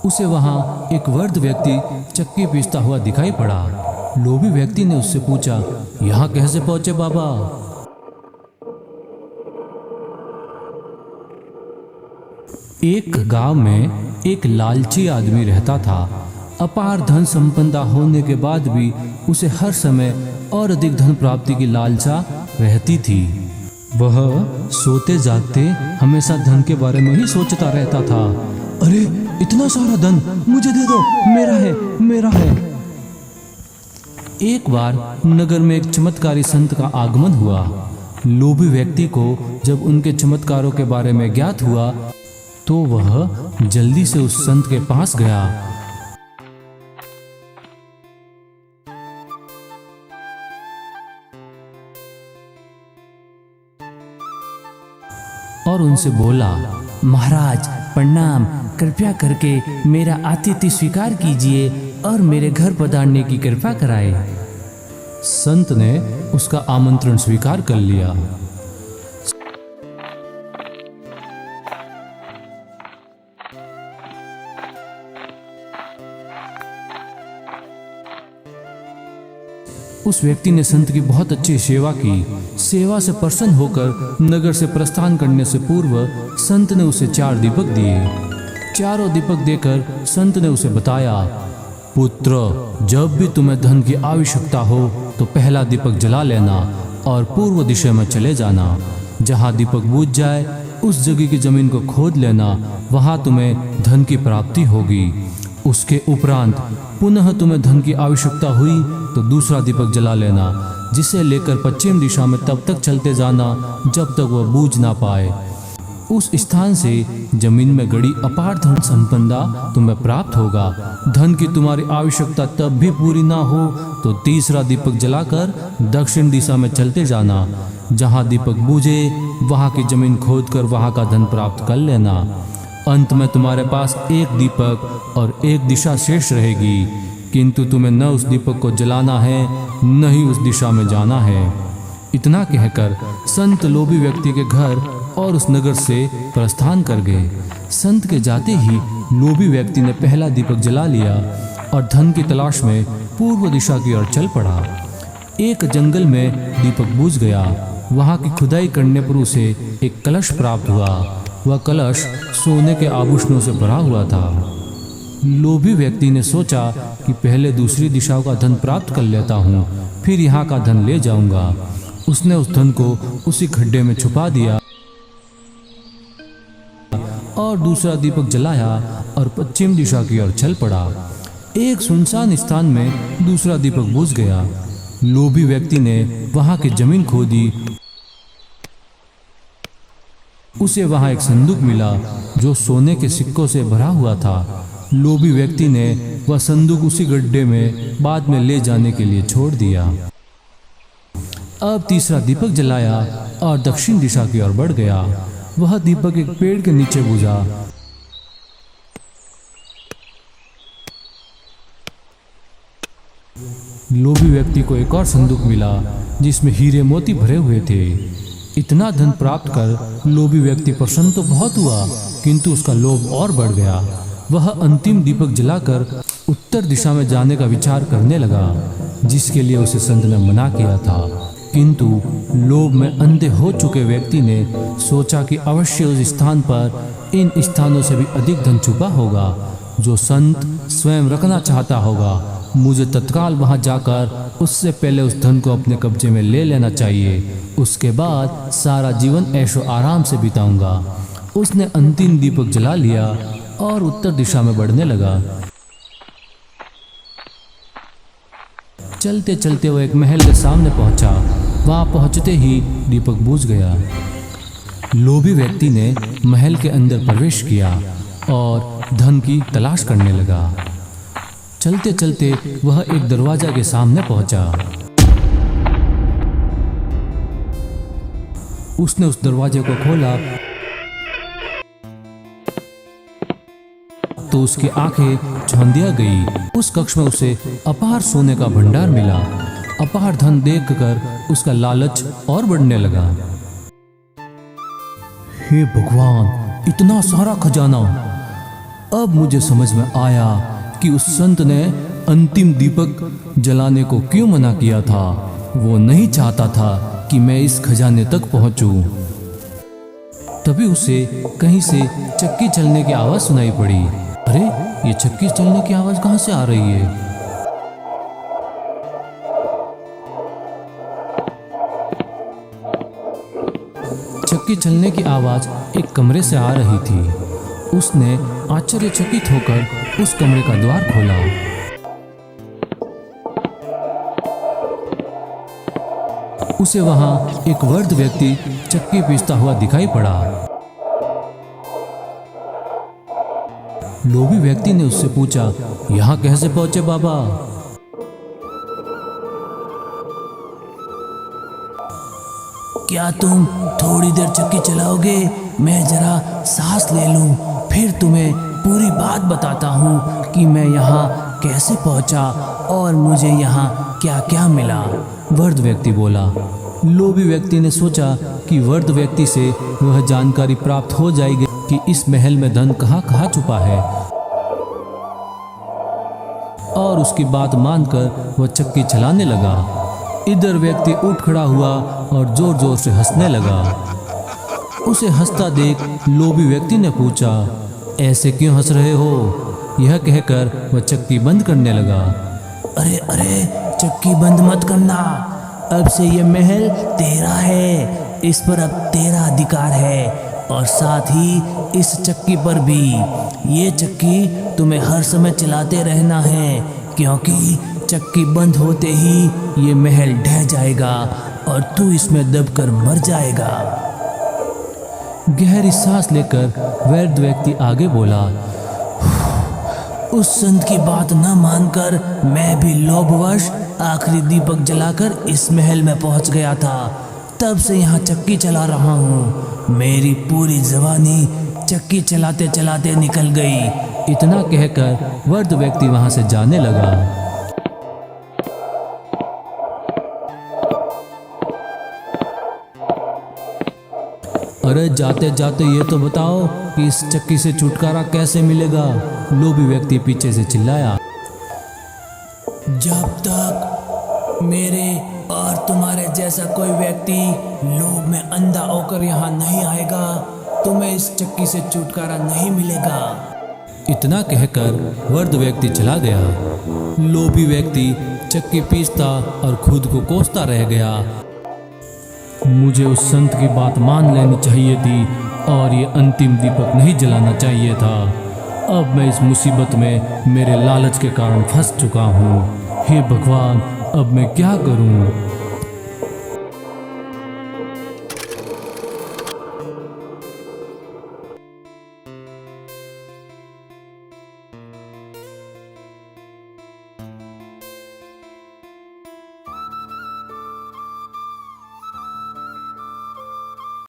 उसे वहां एक वृद्ध व्यक्ति चक्की पीसता हुआ दिखाई पड़ा। लोभी व्यक्ति ने उससे पूछा, यहाँ कैसे पहुंचे बाबा? एक गांव में एक लालची आदमी रहता था। अपार धन संपदा होने के बाद भी उसे हर समय और अधिक धन प्राप्ति की लालसा रहती थी। वह सोते जागते हमेशा धन के बारे में ही सोचता रहता था। अरे इतना सारा धन मुझे दे दो, मेरा है, मेरा है। एक बार नगर में एक चमत्कारी संत का आगमन हुआ। लोभी व्यक्ति को जब उनके चमत्कारों के बारे में ज्ञात हुआ तो वह जल्दी से उस संत के पास गया और उनसे बोला, महाराज प्रणाम, कृपया करके मेरा आतिथ्य स्वीकार कीजिए और मेरे घर पधारने की कृपा कराए। संत ने उसका आमंत्रण स्वीकार कर लिया। उस व्यक्ति ने संत की बहुत अच्छी सेवा की। सेवा से प्रसन्न होकर नगर से प्रस्थान करने से पूर्व संत ने उसे 4 दीपक दिए। चारों दीपक देकर संत ने उसे बताया, पुत्र, जब भी तुम्हें धन की आवश्यकता हो तो पहला दीपक जला लेना और पूर्व दिशा में चले जाना। जहाँ दीपक बुझ जाए उस जगह की जमीन को खोद लेना, वहाँ तुम्हें धन की प्राप्ति होगी। उसके उपरांत पुनः तुम्हें धन की आवश्यकता हुई तो दूसरा दीपक जला लेना, जिसे लेकर पश्चिम दिशा में तब तक चलते जाना जब तक वह बूझ ना पाए। उस स्थान से जमीन में गड़ी अपार धन संपदा तुम्हें प्राप्त होगा। धन की तुम्हारी आवश्यकता तब भी पूरी ना हो तो तीसरा दीपक जलाकर दक्षिण दिशा में चलते जाना। जहाँ दीपक बूझे वहाँ की जमीन खोदकर वहाँ का धन प्राप्त कर लेना। अंत में तुम्हारे पास एक दीपक और एक दिशा शेष रहेगी, किंतु तुम्हें न उस दीपक को जलाना है न ही उस दिशा में जाना है। इतना कहकर संत लोभी व्यक्ति के घर और उस नगर से प्रस्थान कर गए। संत के जाते ही लोभी व्यक्ति ने पहला दीपक जला लिया और धन की तलाश में पूर्व दिशा की ओर चल पड़ा। एक जंगल में दीपक बुझ गया। वहाँ की खुदाई करने पर उसे एक कलश प्राप्त हुआ। वह कलश सोने के आभूषणों से भरा हुआ था। लोभी व्यक्ति ने सोचा कि पहले दूसरी दिशा का धन प्राप्त कर लेता हूँ, फिर यहाँ का धन ले जाऊंगा। उसने उस धन को उसी खड्डे में छुपा दिया और दूसरा दीपक जलाया और पश्चिम दिशा की ओर चल पड़ा। एक सुनसान स्थान में दूसरा दीपक बुझ गया। लोभी व्यक्ति ने वहां की जमीन खोदी। उसे वहां एक संदूक मिला जो सोने के सिक्कों से भरा हुआ था। लोभी व्यक्ति ने वह संदूक उसी गड्ढे में बाद में ले जाने के लिए छोड़ दिया। अब तीसरा दीपक जलाया और दक्षिण दिशा की ओर बढ़ गया। वह दीपक एक पेड़ के नीचे बुझा। लोभी व्यक्ति को एक और संदूक मिला जिसमें हीरे मोती भरे हुए थे। इतना धन प्राप्त कर लोभी व्यक्ति प्रसन्न तो बहुत हुआ, किंतु उसका लोभ और बढ़ गया। वह अंतिम दीपक जलाकर उत्तर दिशा में जाने का विचार करने लगा, जिसके लिए उसे संत ने मना किया था। किंतु लोभ में अंधे हो चुके व्यक्ति ने सोचा कि अवश्य उस स्थान पर इन स्थानों से भी अधिक धन छुपा होगा जो संत स्वयं रखना चाहता होगा। मुझे तत्काल वहां जाकर उससे पहले उस धन को अपने कब्जे में ले लेना चाहिए। उसके बाद सारा जीवन ऐशो आराम से बिताऊंगा। उसने अंतिम दीपक जला लिया और उत्तर दिशा में बढ़ने लगा। चलते चलते वो एक महल के सामने पहुंचा। वहां पहुंचते ही दीपक बुझ गया। लोभी व्यक्ति ने महल के अंदर प्रवेश किया और धन की तलाश करने लगा। चलते चलते वह एक दरवाजा के सामने पहुंचा। उसने उस दरवाजे को खोला तो उसकी आंखें चौंधिया गई। उस कक्ष में उसे अपार सोने का भंडार मिला। अपार धन देखकर उसका लालच और बढ़ने लगा। हे भगवान, इतना सारा खजाना! अब मुझे समझ में आया कि उस संत ने अंतिम दीपक जलाने को क्यों मना किया था। वो नहीं चाहता था कि मैं इस खजाने तक पहुंचूं। तभी उसे कहीं से चक्की चलने की आवाज सुनाई पड़ी। अरे, ये चक्की चलने की आवाज कहां से आ रही है? चक्की चलने की आवाज एक कमरे से आ रही थी। उसने आश्चर्यचकित होकर उस कमरे का द्वार खोला। उसे वहां एक वृद्ध व्यक्ति चक्की पीसता हुआ दिखाई पड़ा। लोभी व्यक्ति ने उससे पूछा, यहाँ कैसे पहुंचे बाबा? क्या तुम थोड़ी देर चक्की चलाओगे? मैं जरा सांस ले लूं, फिर तुम्हें पूरी बात बताता हूँ कि मैं यहाँ कैसे पहुँचा और मुझे यहाँ क्या क्या मिला। वृद्ध व्यक्ति बोला। लोभी व्यक्ति ने सोचा कि वृद्ध व्यक्ति से वह जानकारी प्राप्त हो जाएगी कि इस महल में धन कहाँ कहाँ छुपा है, और उसकी बात मानकर वह चक्की चलाने लगा। इधर व्यक्ति उठ खड़ा हुआ और जोर जोर से हंसने लगा। उसे हंसता देख लोभी व्यक्ति ने पूछा, ऐसे क्यों हंस रहे हो? यह कहकर वह चक्की बंद करने लगा। अरे अरे, चक्की बंद मत करना। अब से ये महल तेरा है, इस पर अब तेरा अधिकार है, और साथ ही इस चक्की पर भी। ये चक्की तुम्हें हर समय चलाते रहना है, क्योंकि चक्की बंद होते ही ये महल ढह जाएगा और तू इसमें दबकर मर जाएगा। गहरी सांस लेकर वृद्ध व्यक्ति आगे बोला, उस संत की बात न मानकर मैं भी लोभवश आखिरी दीपक जलाकर इस महल में पहुंच गया था। तब से यहाँ चक्की चला रहा हूँ। मेरी पूरी जवानी चक्की चलाते चलाते निकल गई। इतना कहकर वृद्ध व्यक्ति वहां से जाने लगा। अरे जाते जाते ये तो बताओ कि इस चक्की से छुटकारा कैसे मिलेगा? लोभी व्यक्ति पीछे से चिल्लाया। जब तक मेरे और तुम्हारे जैसा कोई व्यक्ति लोभ में अंधा होकर यहाँ नहीं आएगा, तुम्हें इस चक्की से छुटकारा नहीं मिलेगा। इतना कहकर वृद्ध व्यक्ति चला गया। लोभी व्यक्ति चक्की पीसता और खुद को कोसता रह गया। मुझे उस संत की बात मान लेनी चाहिए थी और ये अंतिम दीपक नहीं जलाना चाहिए था। अब मैं इस मुसीबत में मेरे लालच के कारण फंस चुका हूँ। हे भगवान, अब मैं क्या करूँ?